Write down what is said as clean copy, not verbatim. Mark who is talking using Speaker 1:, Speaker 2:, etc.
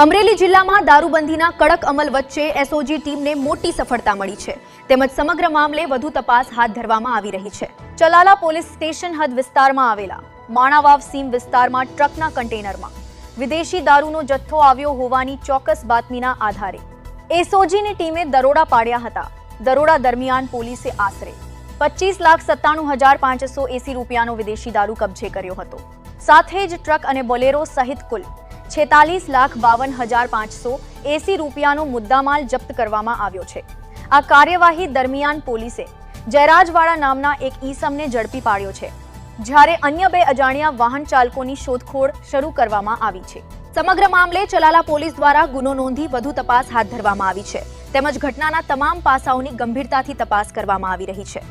Speaker 1: અમરેલી જિલ્લામાં દારૂબંધીના કડક અમલ વચ્ચે એસઓજી ટીમને મોટી સફળતા મળી છે તેમજ સમગ્ર મામલે વધુ તપાસ હાથ ધરવામાં આવી રહી છે। ચલાલા પોલીસ સ્ટેશન હદ વિસ્તારમાં આવેલા માણાવાવ સીમ વિસ્તારમાં ટ્રકના કન્ટેનરમાં વિદેશી દારૂનો જથ્થો આવ્યો હોવાની ચોક્કસ બાતમીના આધારે એસઓજીની ટીમે દરોડા પાડ્યા હતા। દરોડા દરમિયાન પોલીસે આશરે 25,97,580 રૂપિયાનો વિદેશી દારૂ કબજે કર્યો હતો। સાથે જ ટ્રક અને બોલેરો સહિત કુલ 46,52,580 રૂપિયાનો મુદ્દામાલ જપ્ત કરવામાં આવ્યો છે। આ કાર્યવાહી દરમિયાન પોલીસે જયરાજવાડા નામના એક ઈસમને ઝડપી પાડ્યો છે, જ્યારે અન્ય બે અજાણ્યા વાહન ચાલકોની શોધખોળ શરૂ કરવામાં આવી છે। સમગ્ર મામલે ચલાલા પોલીસ દ્વારા ગુનો નોંધી વધુ તપાસ હાથ ધરવામાં આવી છે તેમજ ઘટનાના તમામ પાસાઓની ગંભીરતાથી તપાસ કરવામાં આવી રહી છે।